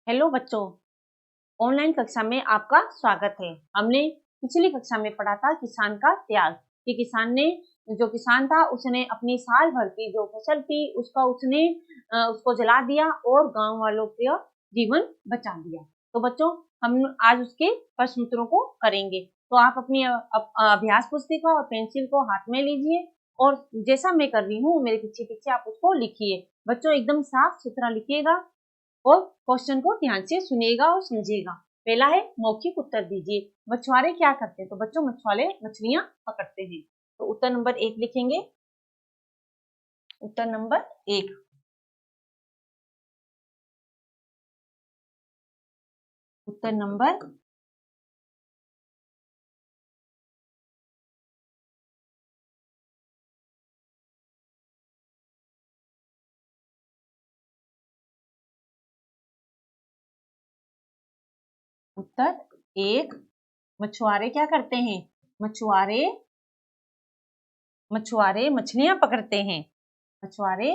Hello बच्चों, online कक्षा में आपका स्वागत है। हमने पिछली कक्षा में पढ़ा था किसान का त्याग कि किसान था उसने अपनी साल भर की जो फसल थी उसको जला दिया और गांव वालों का जीवन बचा दिया। तो बच्चों, हम आज उसके प्रश्न उत्तरों को करेंगे। तो आप अपनी अभ्यास पुस्तिका और पेंसिल को हाथ में लीजिए और जैसा मैं कर रही हूँ मेरे पीछे पीछे आप उसको लिखिए। बच्चों, एकदम साफ सुथरा लिखिएगा और क्वेश्चन को ध्यान से सुनिएगा और समझिएगा। पहला है मौखिक उत्तर दीजिए। मछुआरे क्या करते हैं? तो बच्चों, मछुआरे मछलियां पकड़ते हैं। तो उत्तर नंबर 1 लिखेंगे। उत्तर नंबर 1। उत्तर नंबर उत्तर 1। मछुआरे क्या करते हैं? मछुआरे मछुआरे मछलियां पकड़ते हैं। मछुआरे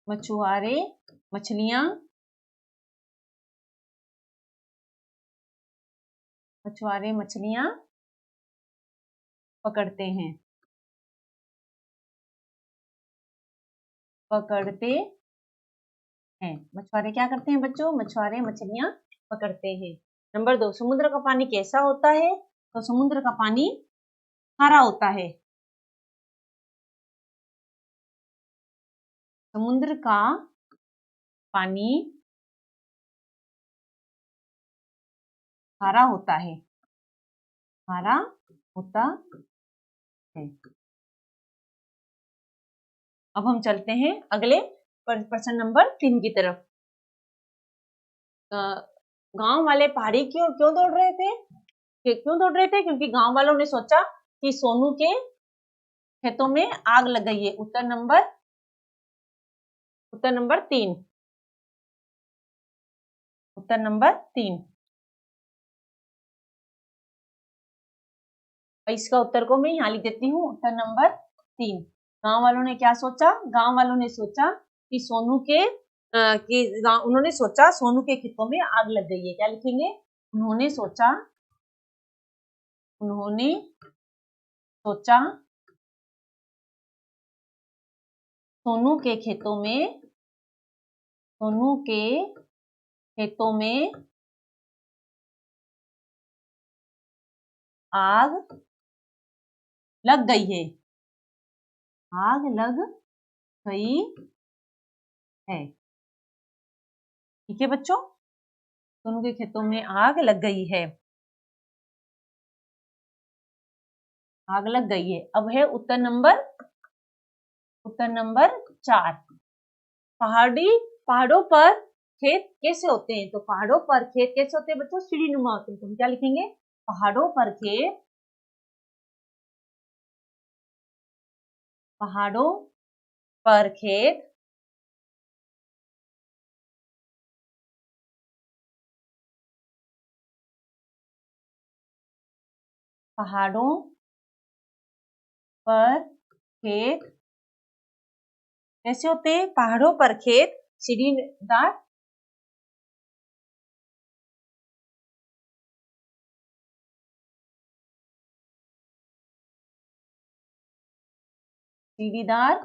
मछुआरे मछलियां मछुआरे मछलियां पकड़ते हैं। पकड़ते हैं। मछुआरे क्या करते हैं बच्चों? मछुआरे मछलियां पकड़ते हैं। नंबर 2, समुद्र का पानी कैसा होता है? तो समुद्र का पानी खारा होता है। समुद्र का पानी खारा होता है। खारा होता है। अब हम चलते हैं अगले प्रश्न नंबर 3 की तरफ। गांव वाले पहाड़ी क्यों क्यों दौड़ रहे थे? क्यों दौड़ रहे थे? क्योंकि गांव वालों ने सोचा कि सोनू के खेतों में आग लग गई है। उत्तर नंबर 3। उत्तर नंबर 3। इसका उत्तर को मैं यहाँ लिख देती हूँ। उत्तर नंबर 3। गांव वालों ने क्या सोचा? गांव वालों ने सोचा कि उन्होंने सोचा सोनू के खेतों में आग लग गई है। क्या लिखेंगे? उन्होंने सोचा सोनू के खेतों में आग लग गई है। आग लग गई है। ठीक है बच्चों, सोनू के खेतों में आग लग गई है। आग लग गई है। अब है उत्तर नंबर 4। पहाड़ों पर खेत कैसे होते हैं? तो पहाड़ों पर खेत कैसे होते हैं बच्चों? सीढ़ीनुमा होते हैं। तो हम क्या लिखेंगे? पहाड़ों पर खेत पहाड़ों पर खेत पहाड़ों पर खेत कैसे होते हैं? पहाड़ों पर खेत सीढ़ीदार सीढ़ीदार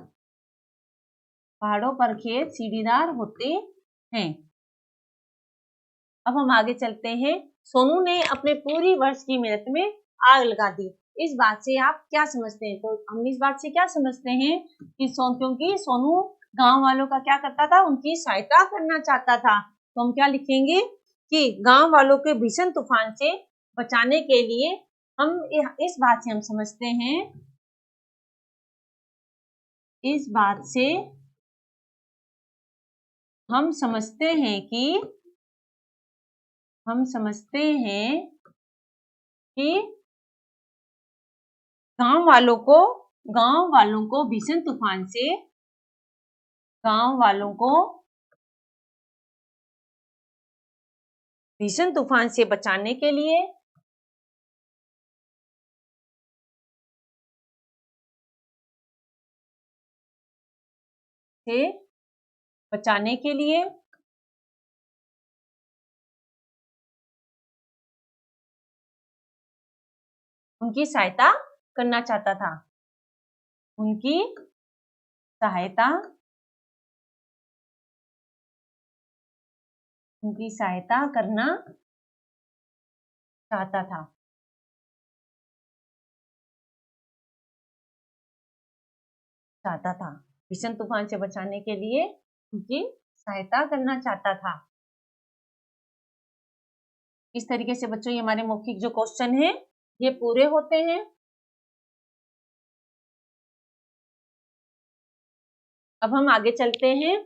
पहाड़ों पर खेत सीढ़ीदार होते हैं। अब हम आगे चलते हैं। सोनू ने अपने पूरी वर्ष की मेहनत में आग लगा दी। इस बात से आप क्या समझते हैं? तो हम इस बात से क्या समझते हैं कि क्योंकि सोनू गांव वालों का क्या करता था? उनकी सहायता करना चाहता था। तो हम क्या लिखेंगे कि गांव वालों के भीषण तूफान से बचाने के लिए हम इस बात से हम समझते हैं इस बात से हम समझते हैं कि गांव वालों को भीषण तूफान से बचाने के लिए से बचाने के लिए उनकी सहायता करना चाहता था। उनकी सहायता करना चाहता था। भीषण तूफान से बचाने के लिए उनकी सहायता करना चाहता था। इस तरीके से बच्चों ये हमारे मौखिक जो क्वेश्चन है ये पूरे होते हैं। अब हम आगे चलते हैं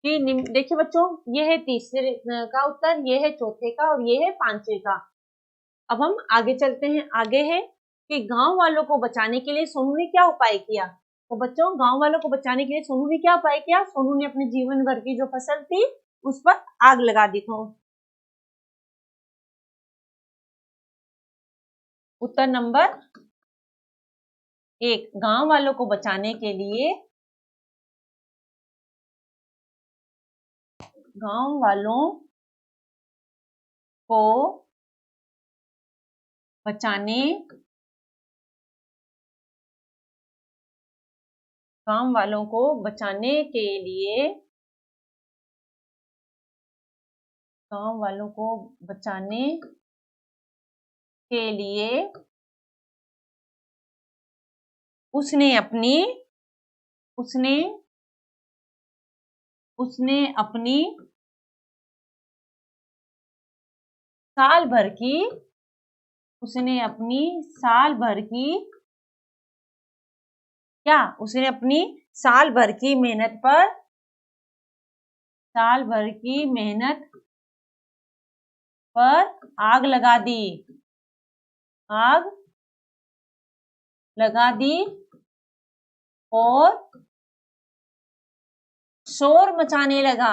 कि देखिए बच्चों, ये है तीसरे का उत्तर, ये है चौथे का और ये है पांचवे का। अब हम आगे चलते हैं। आगे है कि गांव वालों को बचाने के लिए सोनू ने क्या उपाय किया। तो बच्चों, गांव वालों को बचाने के लिए सोनू ने क्या उपाय किया। सोनू ने अपने जीवन भर की जो फसल थी उस पर आग लगा दी। तो उत्तर नंबर 1, गांव वालों को बचाने के लिए गांव वालों को बचाने के लिए उसने अपनी साल भर की मेहनत पर आग लगा दी और शोर मचाने लगा।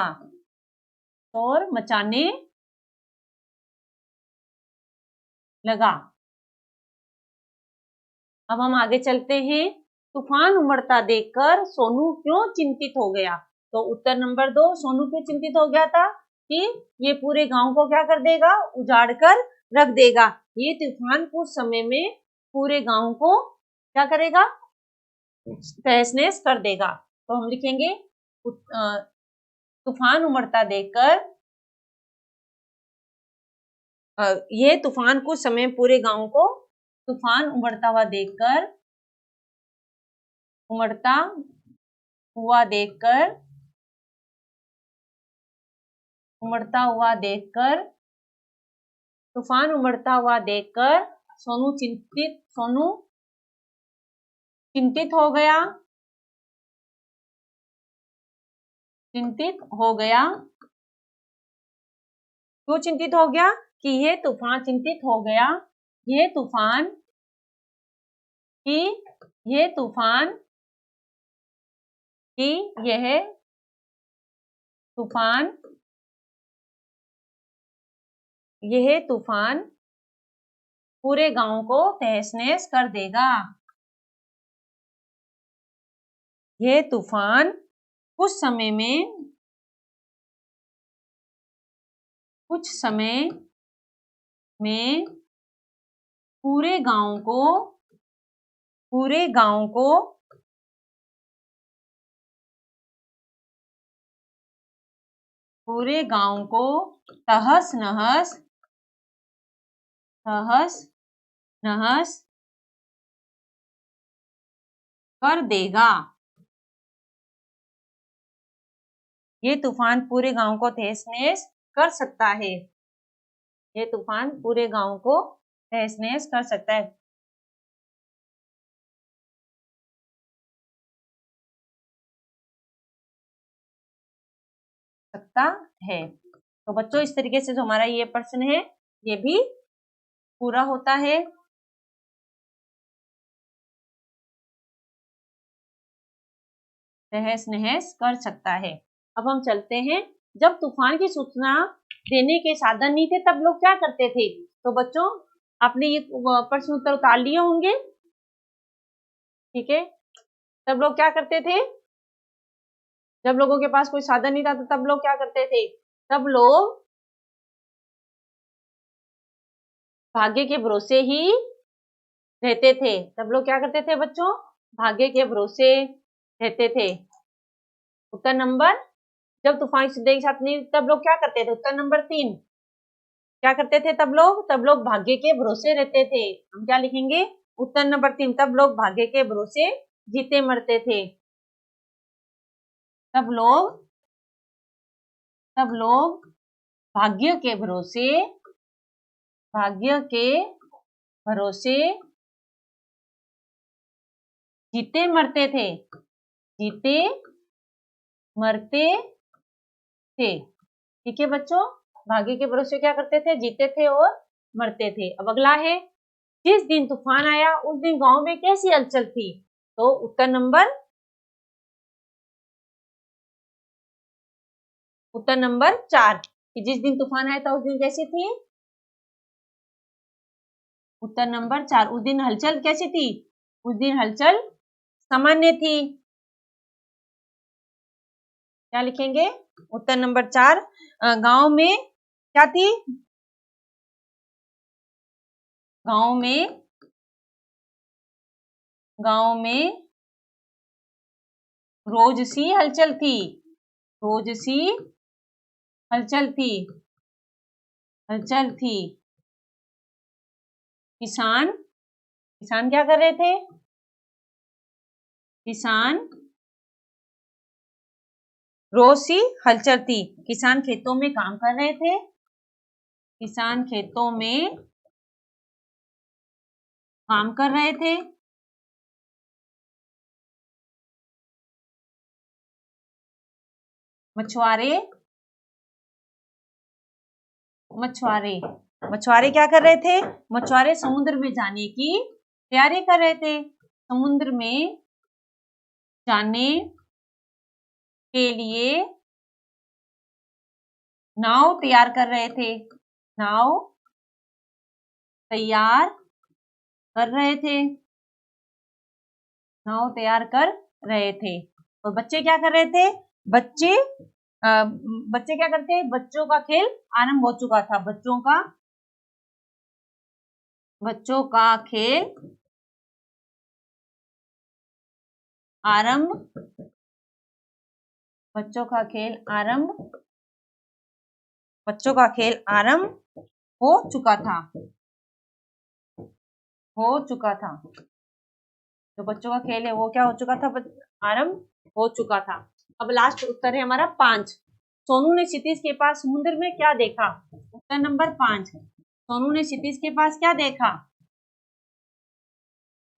अब हम आगे चलते हैं। तूफान उमड़ता देखकर सोनू क्यों चिंतित हो गया। तो उत्तर नंबर 2, सोनू क्यों चिंतित हो गया था कि ये पूरे गांव को क्या कर देगा, उजाड़ कर रख देगा। ये तूफान कुछ समय में पूरे गांव को क्या करेगा, तहस नहस कर देगा। तो हम लिखेंगे तूफान उमड़ता देखकर, ये तूफान कुछ समय पूरे गांव को तूफान उमड़ता हुआ देखकर सोनू चिंतित हो गया। क्यों चिंतित हो गया कि यह तूफान पूरे गांव को तहस नहस कर देगा। यह तूफान कुछ समय में पूरे गांव को तहस नहस कर देगा। ये तूफान पूरे गांव को तहस नहस कर सकता है। ये तूफान पूरे गांव को तहस नहस कर सकता है। तो बच्चों, इस तरीके से जो हमारा ये प्रश्न है ये भी पूरा होता है। तहस नहस कर सकता है। अब हम चलते हैं, जब तूफान की सूचना देने के साधन नहीं थे तब लोग क्या करते थे। तो बच्चों, आपने ये प्रश्न उत्तर उतार लिए होंगे, ठीक है। तब लोग क्या करते थे, जब लोगों के पास कोई साधन नहीं था तो तब लोग क्या करते थे? तब लोग भाग्य के भरोसे ही रहते थे। तब लोग क्या करते थे बच्चों? भाग्य के भरोसे रहते थे। उत्तर नंबर, जब तूफान सीधे के साथ नहीं, तब लोग क्या करते थे? उत्तर नंबर 3, क्या करते थे तब लोग? तब लोग भाग्य के भरोसे रहते थे। हम क्या लिखेंगे? उत्तर नंबर 3, तब लोग भाग्य के भरोसे जीते मरते थे। तब लोग भाग्य के भरोसे जीते मरते थे। जीते मरते थे। ठीक है बच्चों, भाग्य के भरोसे क्या करते थे? जीते थे और मरते थे। अब अगला है, जिस दिन तूफान आया उस दिन गांव में कैसी हलचल थी? तो उत्तर नंबर 4, कि जिस दिन तूफान आया था उस दिन कैसी थी? उत्तर नंबर 4, उस दिन हलचल कैसी थी? उस दिन हलचल सामान्य थी। क्या लिखेंगे? उत्तर नंबर 4, गांव में क्या थी? गांव में रोज सी हलचल थी। रोज सी हलचल थी। किसान क्या कर रहे थे? किसान रोज सी हलचल थी। किसान खेतों में काम कर रहे थे। किसान खेतों में काम कर रहे थे। मछुआरे क्या कर रहे थे? मछुआरे समुद्र में जाने की तैयारी कर रहे थे। समुद्र में जाने के लिए नाव तैयार कर रहे थे। नाव तैयार कर रहे थे। नाव तैयार कर रहे थे। और बच्चे क्या कर रहे थे? बच्चे क्या करते हैं? बच्चों का खेल आरंभ हो चुका था। बच्चों का खेल आरंभ हो चुका था। जो बच्चों का खेल है वो क्या हो चुका था? आरंभ हो चुका था। अब लास्ट उत्तर है हमारा 5। सोनू ने क्षितिज के पास समुद्र में क्या देखा? उत्तर नंबर 5, सोनू ने क्षितिज के पास क्या देखा?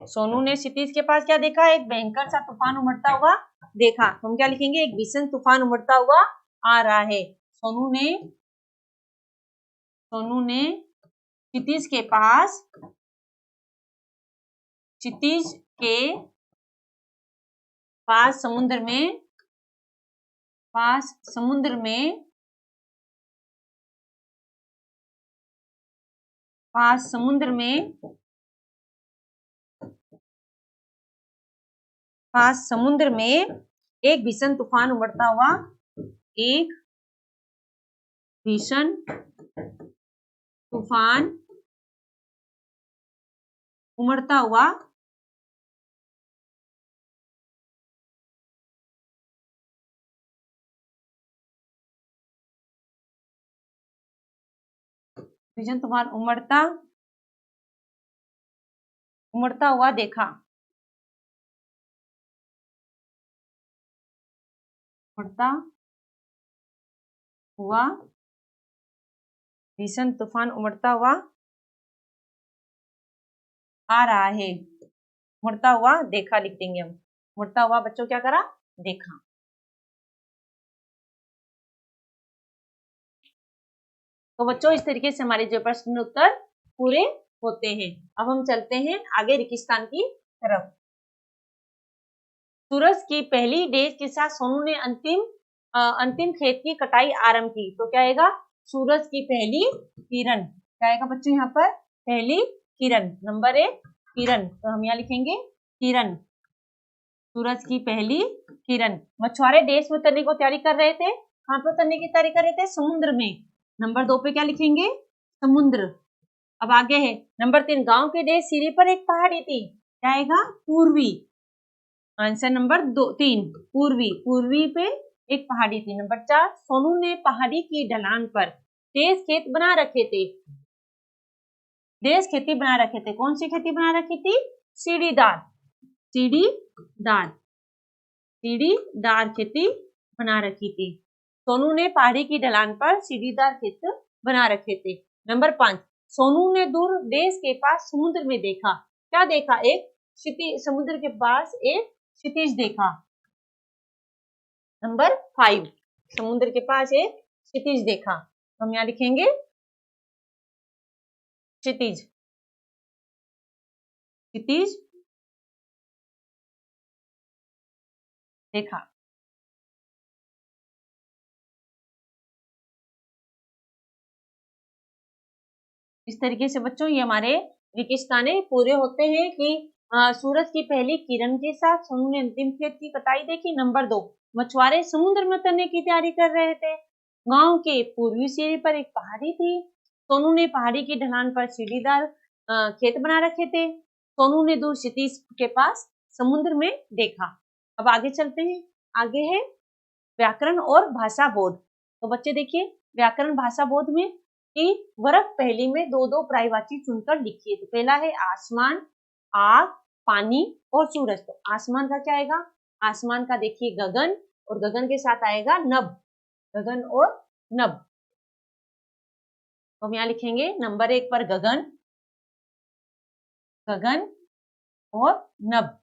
सोनू ने क्षितिज के पास क्या देखा? एक भयंकर सा तूफान उमड़ता हुआ देखा। तो हम क्या लिखेंगे? एक भीषण तूफान उमड़ता हुआ आ रहा है। सोनू ने क्षितिज के पास समुद्र में एक भीषण तूफान उमड़ता हुआ भीषण तूफान उमड़ता हुआ देखा। भीषण तूफान उमड़ता हुआ आ रहा है। उमड़ता हुआ देखा लिख देंगे हम। उमड़ता हुआ बच्चों क्या करा? देखा। तो बच्चों इस तरीके से हमारे जो प्रश्न उत्तर पूरे होते हैं। अब हम चलते हैं आगे रेगिस्तान की तरफ। सूरज की पहली डेज के साथ सोनू ने अंतिम खेत की कटाई आरंभ की। तो क्या आएगा? सूरज की पहली किरण। क्या आएगा बच्चों यहाँ पर? पहली किरण। नंबर 1 किरण। तो हम यहाँ लिखेंगे किरण। सूरज की पहली किरण। मछुआरे देश में उतरने को तैयारी कर रहे थे। कहाँ पे उतरने की तैयारी कर रहे थे? समुद्र में। नंबर 2 पे क्या लिखेंगे? समुद्र। अब आगे है नंबर 3, गांव के देश सीढ़ी पर एक पहाड़ी थी। क्या आएगा? पूर्वी। आंसर नंबर 3 पूर्वी। पूर्वी पे एक पहाड़ी थी। नंबर 4, सोनू ने पहाड़ी की ढलान पर देश खेत बना रखे थे। देश खेती बना रखे थे। कौन सी खेती बना रखी थी? सीढ़ीदार। सीढ़ीदार। सीढ़ीदार खेती बना रखी थी। सोनू ने पहाड़ी की ढलान पर सीढ़ीदार खेत बना रखे थे। नंबर 5, सोनू ने दूर देश के पास समुद्र में देखा। क्या देखा? एक क्षितिज। समुद्र के पास एक क्षितिज देखा। नंबर 5, समुद्र के पास एक क्षितिज देखा। तो हम यहाँ लिखेंगे क्षितिज। क्षितिज देखा। इस तरीके से बच्चों ये हमारे विकिस्ताने पूरे होते हैं कि सूरज की पहली किरण के साथ सोनू ने अंतिम खेत की कटाई देखी। नंबर 2, मछुआरे समुद्र में उतरने की तैयारी कर रहे थे। गांव के पूर्वी सिरे पर एक पहाड़ी थी। सोनू ने पहाड़ी की ढलान पर सीढ़ीदार खेत बना रखे थे। सोनू ने दूर क्षितिज के पास समुद्र में देखा। अब आगे चलते हैं। आगे है व्याकरण और भाषा बोध। तो बच्चे देखिए व्याकरण भाषा बोध में कि वर्ग पहली में 2-2 पर्यायवाची चुनकर लिखिए। तो पहला है आसमान, आग, पानी और सूरज। तो आसमान का क्या आएगा? आसमान का देखिए गगन, और गगन के साथ आएगा नभ। गगन और नभ। तो हम यहाँ लिखेंगे नंबर 1 पर गगन, गगन और नभ।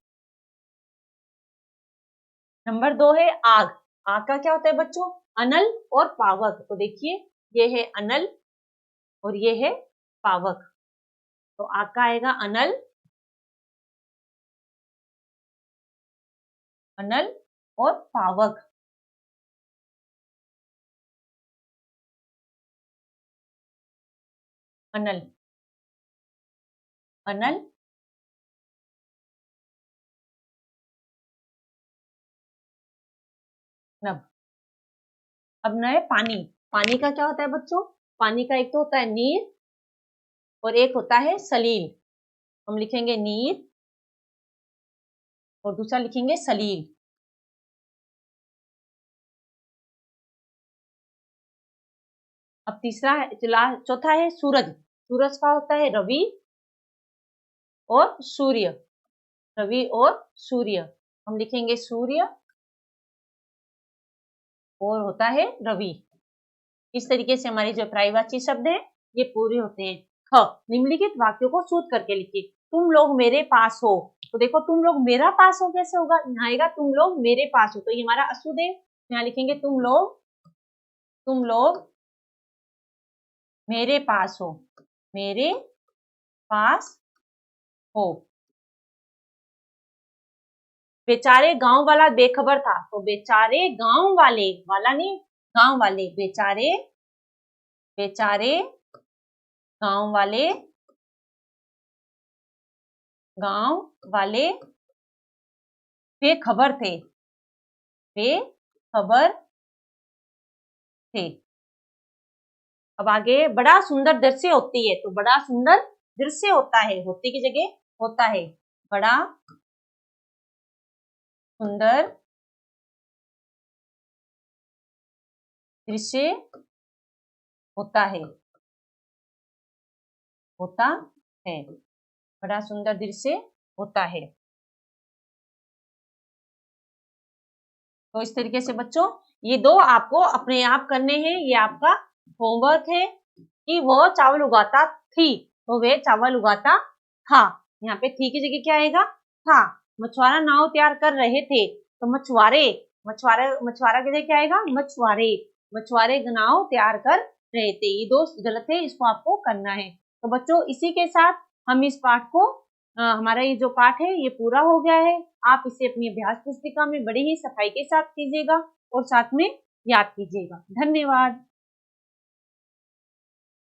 नंबर 2 है आग। आग का क्या होता है बच्चों? अनल और पावक। तो देखिए ये है अनल और ये है पावक। तो आग का आएगा अनल, अनल और पावक। अनल, अनल, नभ। अब न है पानी। पानी का क्या होता है बच्चों? पानी का एक तो होता है नीर और एक होता है सलील। हम लिखेंगे नीर और दूसरा लिखेंगे सलील। अब तीसरा है, चौथा है सूरज। सूरज का होता है रवि और सूर्य। रवि और सूर्य। हम लिखेंगे सूर्य और होता है रवि। इस तरीके से हमारे जो पर्यायवाची शब्द हैं ये पूरे होते हैं। ख, निम्नलिखित वाक्यों को सूत्र करके लिखिए। तुम लोग मेरे पास हो। तो देखो तुम लोग मेरा पास हो कैसे होगा? यहाँ आएगा तुम लोग मेरे पास हो। तो ये हमारा अशुद्ध है। यहाँ लिखेंगे तुम लोग मेरे पास हो। मेरे पास हो। बेचारे गांव वाला बेखबर था। तो बेचारे गांव वाले, वाला नहीं गांव वाले, बेचारे, बेचारे गांव वाले, गांव वाले बेखबर थे। बेखबर थे। अब आगे बड़ा सुंदर दृश्य होती है। तो बड़ा सुंदर दृश्य होता है, होती की जगह होता है। बड़ा सुंदर दृश्य होता है। होता है। बड़ा सुंदर दृश्य होता है। तो इस तरीके से बच्चों ये दो आपको अपने आप करने हैं। ये आपका होमवर्क है कि वो चावल उगाता थी। तो वे चावल उगाता था। यहाँ पे थी की जगह क्या आएगा? था। मछुआरा नाव तैयार कर रहे थे। तो मछुआरे, मछुआरा, मछुआरा की जगह क्या आएगा? मछुआरे। मछुआरे नाव तैयार कर रहे थे। ये दो गलत है, इसको आपको करना है। तो बच्चों इसी के साथ हम इस पाठ को हमारा ये जो पाठ है ये पूरा हो गया है। आप इसे अपनी अभ्यास पुस्तिका में बड़ी ही सफाई के साथ कीजिएगा और साथ में याद कीजिएगा। धन्यवाद।